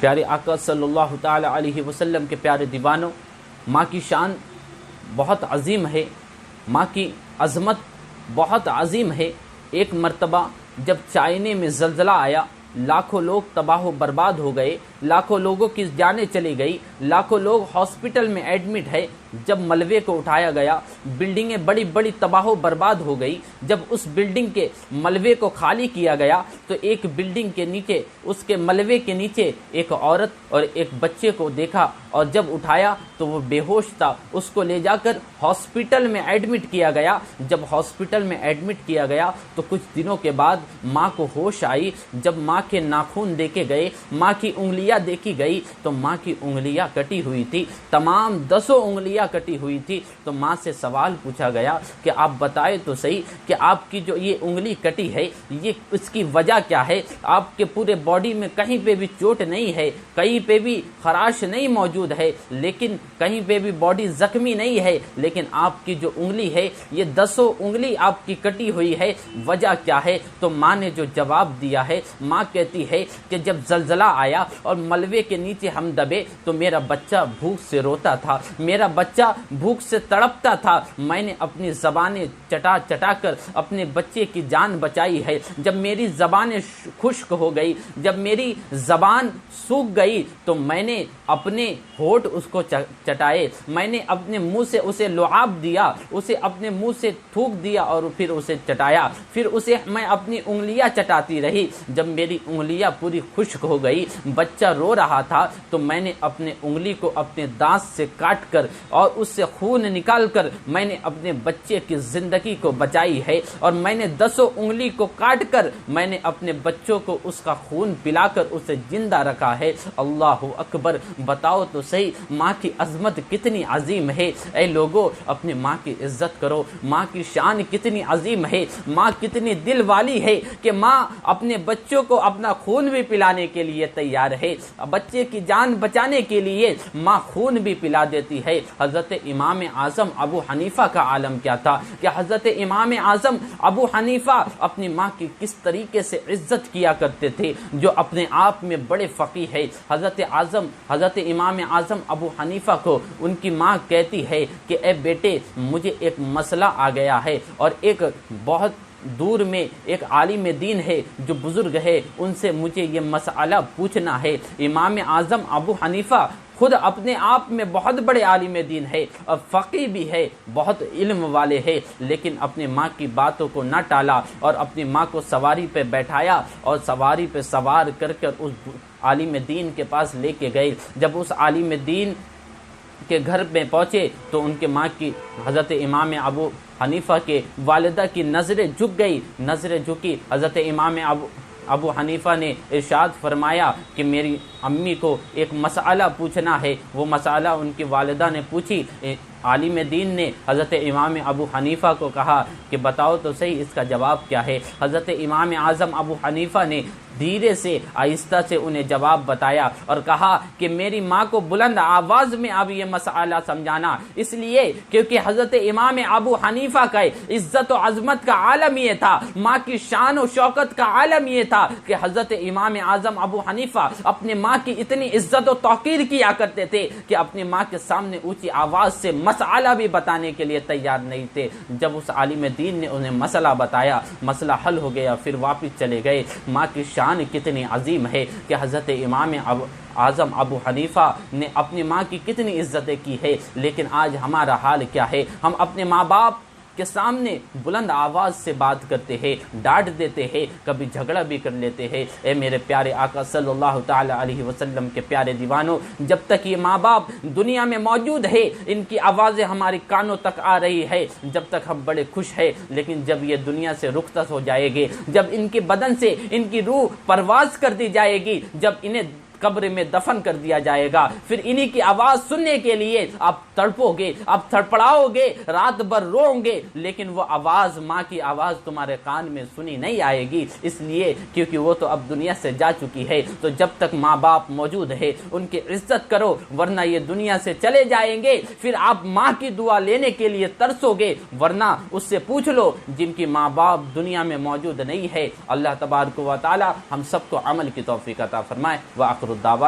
پیارے آقا صلی اللہ تعالی علیہ وسلم کے پیارے دیوانوں، ماں کی شان بہت عظیم ہے، ماں کی عظمت بہت عظیم ہے۔ ایک مرتبہ جب چائنے میں زلزلہ آیا، لاکھوں لوگ تباہ و برباد ہو گئے، لاکھوں لوگوں کی جانیں چلی گئی، لاکھوں لوگ ہاسپٹل میں ایڈمٹ ہے۔ جب ملبے کو اٹھایا گیا، بلڈنگیں بڑی بڑی تباہ و برباد ہو گئی۔ جب اس بلڈنگ کے ملبے کو خالی کیا گیا تو ایک بلڈنگ کے نیچے، اس کے ملبے کے نیچے ایک عورت اور ایک بچے کو دیکھا، اور جب اٹھایا تو وہ بے ہوش تھا۔ اس کو لے جا کر ہاسپٹل میں ایڈمٹ کیا گیا۔ جب ہاسپٹل میں ایڈمٹ کیا گیا تو کچھ دنوں کے بعد ماں کو ہوش آئی۔ جب ماں کے ناخن دیکھے گئے، ماں کی انگلیاں دیکھی گئی تو ماں کی انگلیاں کٹی ہوئی تھی، تمام 10 انگلیاں کٹی ہوئی تھی۔ تو ماں سے سوال پوچھا گیا کہ آپ بتائے تو صحیح کہ آپ کی جو یہ انگلی کٹی ہے، یہ اس کی وجہ کیا ہے؟ آپ کے پورے باڈی میں کہیں پہ بھی چوٹ نہیں ہے، کہیں پہ بھی خراش نہیں موجود ہے، لیکن کہیں پہ بھی باڈی زخمی نہیں ہے، لیکن آپ کی جو انگلی ہے، یہ 10 انگلی آپ کی کٹی ہوئی ہے، وجہ کیا ہے؟ تو ماں نے جو جواب دیا ہے، ماں کہتی ہے کہ جب زلزلہ آیا اور ملبے کے نیچے ہم دبے تو میرا بچہ بھوک سے روتا تھا، میرا بچہ بھوک سے تڑپتا تھا۔ میں نے اپنی زبانیں چٹا چٹا کر اپنے بچے کی جان بچائی ہے۔ جب میری زبانیں خشک ہو گئی، جب میری زبان سوکھ گئی تو میں نے اپنے ہونٹ اس کو چٹائے، میں نے اپنے منہ سے اسے لعاب دیا، اسے اپنے منہ سے تھوک دیا اور پھر اسے چٹایا، پھر اسے میں اپنی انگلیاں چٹاتی رہی۔ جب میری انگلیاں پوری خشک ہو گئی، بچہ رو رہا تھا، تو میں نے اپنے انگلی کو اپنے دانت سے کاٹ کر اور اس سے خون نکال کر میں نے اپنے بچے کی زندگی کو بچائی ہے، اور میں نے 10 انگلی کو کاٹ کر میں نے اپنے بچوں کو اس کا خون پلا کر اسے زندہ رکھا ہے۔ اللہ اکبر! بتاؤ تو صحیح ماں کی عظمت کتنی عظیم ہے۔ اے لوگو، اپنے ماں کی عزت کرو، ماں کی شان کتنی عظیم ہے، ماں کتنی دل والی ہے کہ ماں اپنے بچوں کو اپنا خون بھی پلانے کے لیے تیار ہے، بچے کی جان بچانے کے لیے ماں خون بھی پلا دیتی ہے۔ حضرت امام اعظم ابو حنیفہ کا عالم کیا تھا کہ حضرت امام اعظم ابو حنیفہ اپنی ماں کی کس طریقے سے عزت کیا کرتے تھے، جو اپنے آپ میں بڑے فقیہ ہے۔ حضرت امام اعظم ابو حنیفہ کو ان کی ماں کہتی ہے کہ اے بیٹے، مجھے ایک مسئلہ آ گیا ہے، اور ایک بہت دور میں ایک عالم دین ہے جو بزرگ ہے، ان سے مجھے یہ مسئلہ پوچھنا ہے۔ امام اعظم ابو حنیفہ خود اپنے آپ میں بہت بڑے عالم دین ہے اور فقیہ بھی ہے، بہت علم والے ہیں، لیکن اپنی ماں کی باتوں کو نہ ٹالا اور اپنی ماں کو سواری پہ بیٹھایا اور سواری پہ سوار کر اس عالم دین کے پاس لے کے گئے۔ جب اس عالم دین کے گھر میں پہنچے تو ان کے ماں کی، حضرت امام ابو حنیفہ کے والدہ کی نظریں جھک گئی، نظریں جھکی۔ حضرت امام ابو حنیفہ نے ارشاد فرمایا کہ میری امی کو ایک مسئلہ پوچھنا ہے۔ وہ مسئلہ ان کی والدہ نے پوچھی۔ عالم دین نے حضرت امام ابو حنیفہ کو کہا کہ بتاؤ تو صحیح اس کا جواب کیا ہے۔ حضرت امام اعظم ابو حنیفہ نے دھیرے سے، آہستہ سے انہیں جواب بتایا اور کہا کہ میری ماں کو بلند آواز میں اب یہ مسئلہ سمجھانا، اس لیے کیونکہ حضرت امام ابو حنیفہ کا عزت و عظمت کا عالم یہ تھا، ماں کی شان و شوکت کا عالم یہ تھا کہ حضرت امام اعظم ابو حنیفہ اپنے ماں کی اتنی عزت و توقیر کیا کرتے تھے کہ اپنی ماں کے سامنے اونچی آواز سے مسئلہ بھی بتانے کے لیے تیار نہیں تھے۔ جب اس عالم دین نے انہیں مسئلہ بتایا، مسئلہ حل ہو گیا، پھر واپس چلے گئے۔ ماں کی شان کتنی عظیم ہے کہ حضرت امام اعظم ابو حنیفہ نے اپنی ماں کی کتنی عزتیں کی ہے، لیکن آج ہمارا حال کیا ہے؟ ہم اپنے ماں باپ کے سامنے بلند آواز سے بات کرتے ہیں، ڈانٹ دیتے ہیں، کبھی جھگڑا بھی کر لیتے ہیں۔ اے میرے پیارے آقا صلی اللہ تعالی علیہ وسلم کے پیارے دیوانوں، جب تک یہ ماں باپ دنیا میں موجود ہے، ان کی آوازیں ہماری کانوں تک آ رہی ہے، جب تک ہم بڑے خوش ہیں، لیکن جب یہ دنیا سے رخصت ہو جائے گے، جب ان کے بدن سے ان کی روح پرواز کر دی جائے گی، جب انہیں قبر میں دفن کر دیا جائے گا، پھر انہی کی آواز سننے کے لیے آپ تڑپو گے، آپ تڑپڑاؤ گے، رات بھر روؤ گے، لیکن وہ آواز، ماں کی آواز تمہارے کان میں سنی نہیں آئے گی، اس لیے کیونکہ وہ تو اب دنیا سے جا چکی ہے۔ تو جب تک ماں باپ موجود ہے ان کی عزت کرو، ورنہ یہ دنیا سے چلے جائیں گے، پھر آپ ماں کی دعا لینے کے لیے ترسو گے، ورنہ اس سے پوچھ لو جن کی ماں باپ دنیا میں موجود نہیں ہے۔ اللہ تبارک و تعالی ہم سب کو عمل کی توفیق عطا فرمائے۔ وآخر الدعوانا